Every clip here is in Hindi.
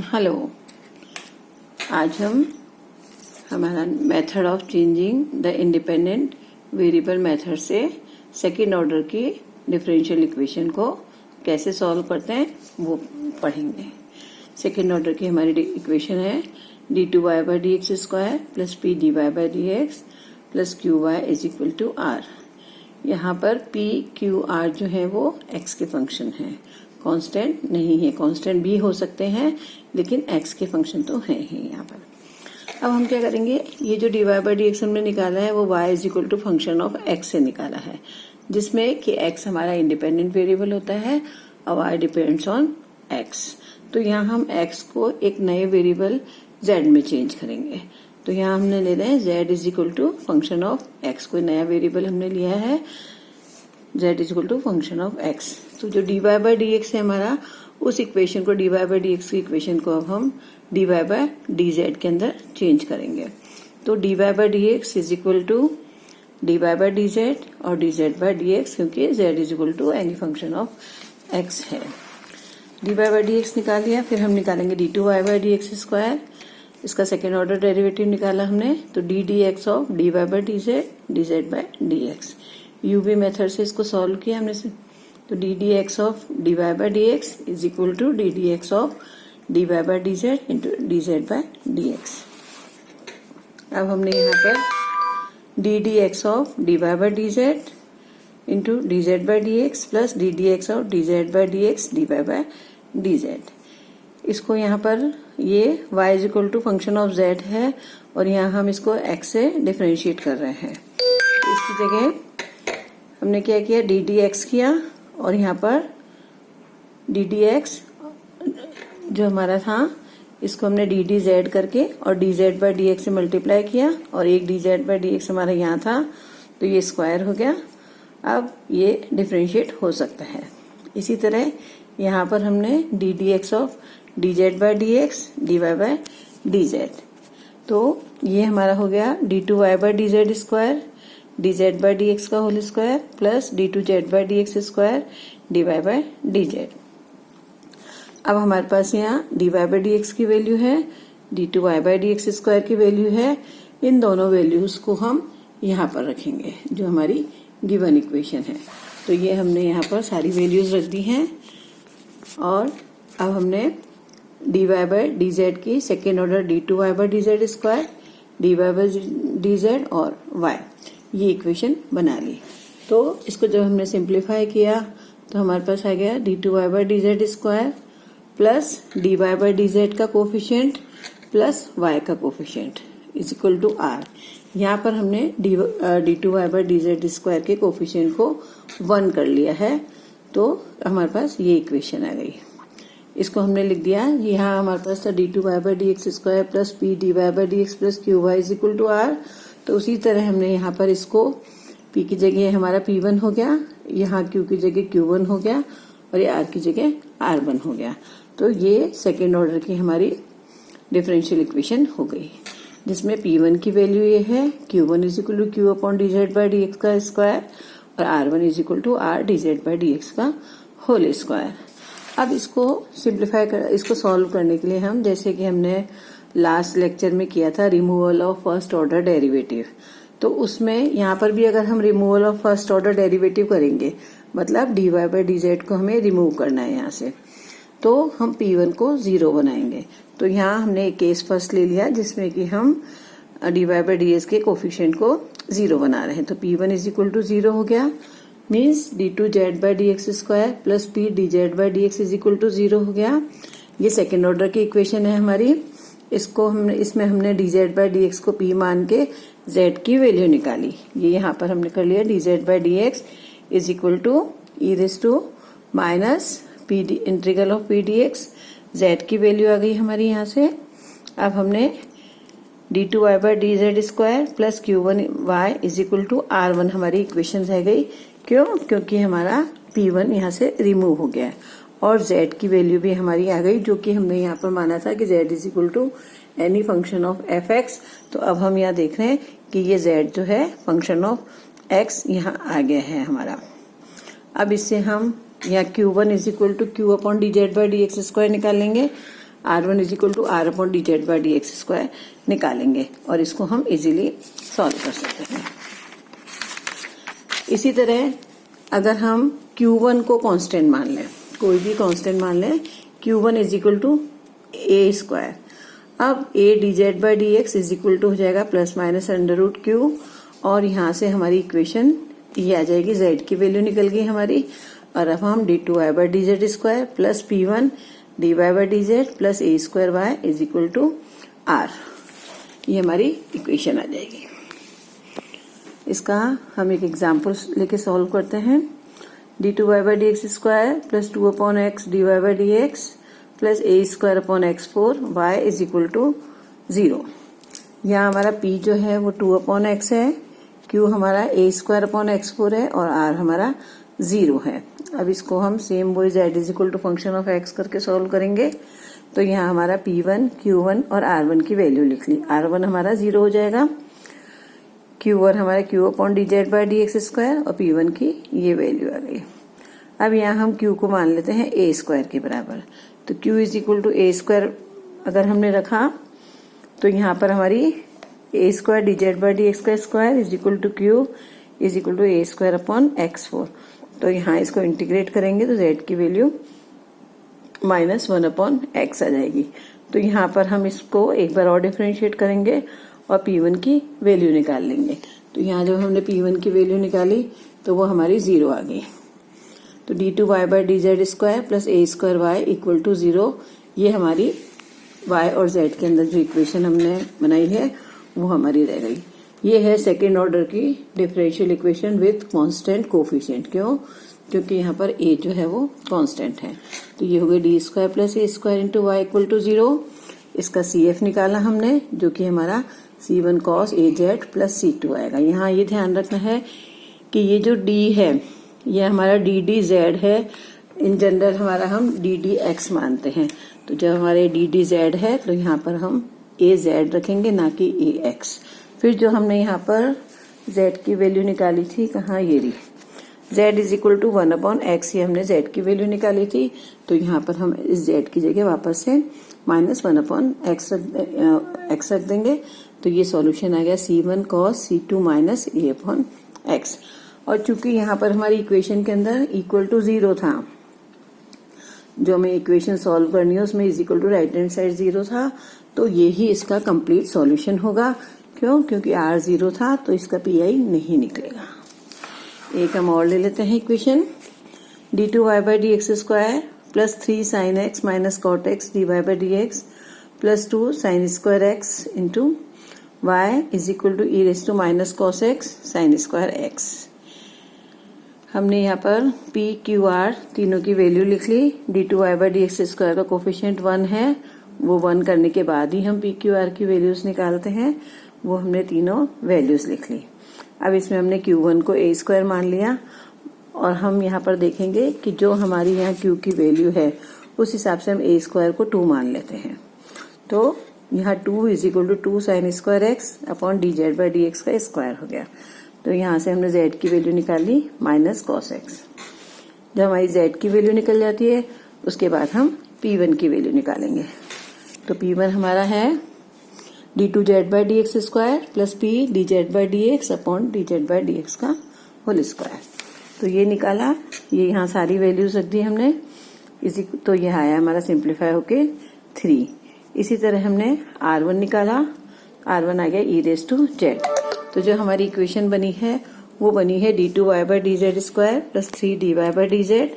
हेलो, आज हम हमारा method of changing the independent variable method से सेकंड ऑर्डर की डिफरेंशियल इक्वेशन को कैसे सॉल्व करते हैं वो पढ़ेंगे। सेकंड ऑर्डर की हमारी इक्वेशन है d2y by D x square plus p d Y by D x plus q y is equal to r. यहाँ पर p q r जो है वो x के फंक्शन है, कांस्टेंट नहीं है। कांस्टेंट भी हो सकते हैं लेकिन x के फंक्शन तो है ही यहाँ पर। अब हम क्या करेंगे, ये जो dy बाई डी एक्स हमने निकाला है वो y is equal to function of x से निकाला है, जिसमें कि x हमारा इंडिपेंडेंट वेरिएबल होता है और y डिपेंड्स ऑन x। तो यहाँ हम x को एक नए वेरिएबल z में चेंज करेंगे। तो यहाँ हमने ले रहे हैं z is equal to function of x, कोई नया वेरिएबल हमने लिया है z is equal to function of x। तो जो dy बाई डी एक्स है हमारा, उस इक्वेशन को dy बाई डी एक्स की इक्वेशन को अब हम dy बाई डी जेड के अंदर चेंज करेंगे। तो dy by D x is equal to dy by D Z और dz बाई डी एक्स, क्योंकि z is equal to any function of x है। dy बाई डी एक्स निकाल लिया, फिर हम निकालेंगे d2y by D x square. इसका सेकेंड ऑर्डर डेरिवेटिव निकाला हमने, तो d D x of dy by D Z by D x. UV method से इसको सॉल्व किया हमने से, तो d D x of dy by D x is equal to d D x of dy by D z into d Z by D x. अब हमने यहाँ पर d D x of dy by D z into d Z by D x plus d D x of D Z by D x dy by D z. इसको यहाँ पर ये y is equal to function of z है और यहाँ हम इसको x से डिफरेंशिएट कर रहे हैं। इसकी जगह हमने क्या किया, डी डी एक्स किया और यहाँ पर डी डी एक्स जो हमारा था इसको हमने डी डी जेड करके और D Z by D x से मल्टीप्लाई किया और एक D Z by D x हमारा यहाँ था तो ये स्क्वायर हो गया। अब ये डिफरेंशिएट हो सकता है। इसी तरह यहाँ पर हमने D D x of D Z by D X D Y by D Z, तो ये हमारा हो गया D two Y by D Z square D Z by D x का whole square plus D two Z by D x square D Y by D Z. अब हमारे पास यहाँ D Y by D X की वैल्यू है, D two Y by D x square की वैल्यू है। इन दोनों वैल्यूज को हम यहाँ पर रखेंगे जो हमारी गिवन इक्वेशन है। तो ये हमने यहाँ पर सारी वैल्यूज रख दी हैं और अब हमने D Y by D Z की second order D two Y by D Z square D Y by D Z और वाई, ये इक्वेशन बना ली। तो इसको जब हमने सिंप्लीफाई किया तो हमारे पास आ गया D two Y by D Z square plus d Y by D z का कोफिशिएंट प्लस वाई का coefficient is equal to r. यहाँ पर हमने d two Y by D Z square के कोफिशिएंट को 1 कर लिया है, तो हमारे पास ये इक्वेशन आ गई। इसको हमने लिख दिया, यहाँ हमारे पास था d two Y by D x square plus p d Y by D x plus q y is equal to r. तो उसी तरह हमने यहाँ पर इसको p की जगह हमारा p1 हो गया, यहाँ q की जगह q1 हो गया और ये r की जगह r1 हो गया। तो ये सेकेंड ऑर्डर की हमारी डिफरेंशियल इक्वेशन हो गई, जिसमें p1 की वैल्यू ये है q1 is equal to q upon d Z by D x का स्क्वायर और r1 is equal to r d Z by D x का होल स्क्वायर। अब इसको सिंप्लीफाई कर, इसको सॉल्व करने के लिए हम, जैसे कि हमने लास्ट लेक्चर में किया था removal of first order derivative, तो उसमें यहाँ पर भी अगर हम removal of first order derivative करेंगे, मतलब d Y by D z को हमें रिमूव करना है यहाँ से, तो हम p1 को 0 बनाएंगे। तो यहाँ हमने एक केस फर्स्ट ले लिया जिसमें कि हम d Y by D x के कोफिशिएंट को 0 बना रहे हैं। तो p1 इज इक्वल टू 0 हो गया, means d two Z by D x square plus p d Z by D x is equal to 0 हो गया। ये सेकेंड ऑर्डर की इक्वेशन है हमारी। इसको हमने, इसमें हमने D Z by D x को p मान के z की वैल्यू निकाली। ये यहाँ पर हमने कर लिया d Z by D x is equal to e raise to minus p d integral of p d x, z की वैल्यू आ गई हमारी यहाँ से। अब हमने d two Y by D Z square plus q1 y is equal to r1 हमारी इक्वेशन रह गई। क्यों? क्योंकि हमारा p1 यहाँ से रिमूव हो गया है और z की वैल्यू भी हमारी आ गई, जो कि हमने यहाँ पर माना था कि z is equal to any function of f(x). तो अब हम यहाँ देख रहे हैं कि ये z जो है फंक्शन ऑफ x यहाँ आ गया है हमारा। अब इससे हम यहाँ q1 is equal to q upon d Z by D x square निकालेंगे। R1 is equal to R upon d Z by D x square निकालेंगे और इसको हम इजीली सॉल्व कर सकते हैं। इसी तरह अगर हम Q1 को कांस्टेंट मान लें, कोई भी कांस्टेंट मान लें, Q1 is equal to A square, अब A D Z by D x is equal to हो जाएगा plus minus under root Q, और यहाँ से हमारी इक्वेशन ये आ जाएगी, जेड की वैल्यू निकल गई हमारी, और अब हम d two Y by D Z square plus p one d Y by D z plus a square y is equal to r, ये हमारी इक्वेशन आ जाएगी। इसका हम एक एग्जाम्पल लेके सॉल्व करते हैं। D two Y by D x square plus 2 upon x D Y by D x plus a square upon x four y is equal to 0। यहाँ हमारा p जो है वो 2 अपॉन एक्स है, q हमारा ए स्क्वायर अपॉन एक्स फोर है और r हमारा 0 है। अब इसको हम सेम वही z is equal to function of x करके सॉल्व करेंगे। तो यहाँ हमारा p1 q1 और r1 की वैल्यू लिख ली। r1 हमारा 0 हो जाएगा, q1 हमारा q upon d Z by D x square और p1 की ये वैल्यू आ गई। अब यहाँ हम q को मान लेते हैं a स्क्वायर के बराबर, तो q is equal to A square अगर हमने रखा तो यहाँ पर हमारी A square D Z by D x का square is equal to Q is equal to A square upon x four. तो यहाँ इसको इंटीग्रेट करेंगे तो जेड की वैल्यू -1 अपॉन एक्स आ जाएगी। तो यहाँ पर हम इसको एक बार और डिफरेंशिएट करेंगे और p1 की वैल्यू निकाल लेंगे। तो यहाँ जब हमने p1 की वैल्यू निकाली तो वो हमारी 0 आ गई। तो d two Y by D Z square plus a square y equal to 0, ये हमारी y और z के अंदर जो इक्वेशन हमने बनाई है वो हमारी रह गई। ये है सेकेंड ऑर्डर की differential equation with constant coefficient. क्यों? क्योंकि यहाँ पर a जो है वो कांस्टेंट है। तो ये हो गई d square plus a square into y equal to 0। इसका CF निकाला हमने जो कि हमारा C1 cos AZ plus C2 आएगा। यहाँ ये ध्यान रखना है कि ये जो d है ये हमारा DDZ है। इन जनरल हमारा हम DDX मानते हैं, तो जब हमारे DDZ है तो यहाँ पर हम AZ रखेंगे ना कि AX। फिर जो हमने यहाँ पर Z की वैल्यू निकाली थी, कहाँ ये रही, Z is equal to 1 upon x, ये हमने Z की वैल्यू निकाली थी। तो यहाँ पर हम इस Z की जगह वापस से -1 अपॉन एक्स रख देंगे। तो ये सॉल्यूशन आ गया C1 cos C2 minus A upon x. और चूंकि यहाँ पर हमारी इक्वेशन के अंदर इक्वल टू 0 था, जो हमें इक्वेशन सॉल्व करनी है उसमें is equal to right hand side 0 था, तो ये ही इसका कंप्लीट सॉल्यूशन होगा। क्यों? क्योंकि r 0 था तो इसका PI नहीं निकलेगा। एक हम और ले लेते हैं equation, d two Y by D x square plus 3 sine x minus cot x D Y by D x plus 2 sine square x into y is equal to e raise to minus cos x sine square x. हमने यहाँ पर P Q R तीनों की वैल्यू लिख ली। D two Y by D x square का कोफिशिएंट 1 है, वो 1 करने के बाद ही हम P Q R की वैल्यूज निकालते हैं। वो हमने तीनों वैल्यूज लिख ली। अब इसमें हमने Q1 को A स्क्वायर मान लिया और हम यहाँ पर देखेंगे कि जो हमारी यहाँ Q की वैल्यू है उस हिसाब से हम A स्क्वायर को 2 मान लेते हैं। तो यहाँ 2 is equal to 2 sine square x upon d Z by D x का स्क्वायर हो गया। तो यहाँ से हमने z की वैल्यू निकाली माइनस कॉस एक्स। जब हमारी z की वैल्यू निकल जाती है उसके बाद हम P1 की वैल्यू निकालेंगे। तो P1 हमारा है D two Z by D x square plus P d Z by D x upon d Z by D x का होल स्क्वायर। तो ये निकाला, ये यहाँ सारी वैल्यूज रख दी हमने, तो यह आया हमारा सिंप्लीफाई होके 3। इसी तरह हमने R1 निकाला, R1 आ गया ई रेस टू जेड। तो जो हमारी इक्वेशन बनी है वो बनी है D two Y by D Z square plus 3 d Y by D z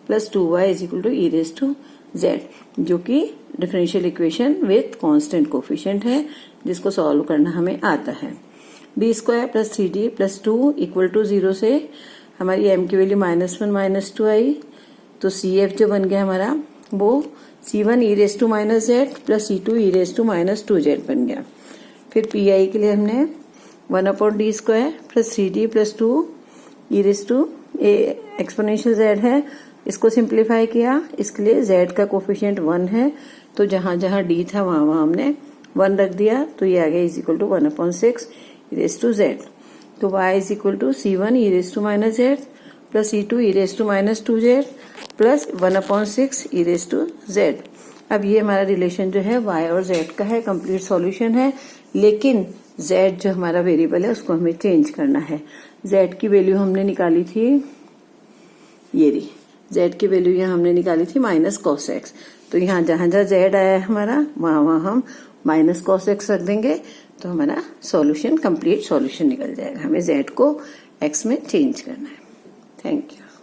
plus 2y is equal to e raise to z, जो कि differential equation with constant coefficient है जिसको सॉल्व करना हमें आता है। D square plus 3d plus 2 equal to 0 से हमारी m की वैल्यू -1 -2 आई। तो CF जो बन गया हमारा वो C1 e raise to minus z plus C2 e raise to minus 2z बन गया। फिर PI के लिए हमने 1 upon d square plus 3d plus 2 e raise to exponential z है, इसको सिंप्लीफाई किया। इसके लिए z का कोफिशिएंट 1 है, तो जहां जहां d था वहां वहां हमने 1 रख दिया। तो ये आ गया is equal to 1 upon 6 e raise to z। तो y is equal to C1 e raise to minus z plus C2 e raise to minus 2z plus 1 upon 6 e raise to z। अब ये हमारा रिलेशन जो है y और z का है, कंप्लीट सॉल्यूशन है, लेकिन z जो हमारा वेरिएबल है उसको हमें चेंज करना है। z की वैल्यू हमने निकाली थी, ये रही z की वैल्यू यहाँ हमने निकाली थी -cos x। तो यहाँ जहां जहां z आया है हमारा वहां वहां हम -cos x रख देंगे, तो हमारा सॉल्यूशन कंप्लीट सॉल्यूशन निकल जाएगा। हमें z को x में चेंज करना है। Thank you.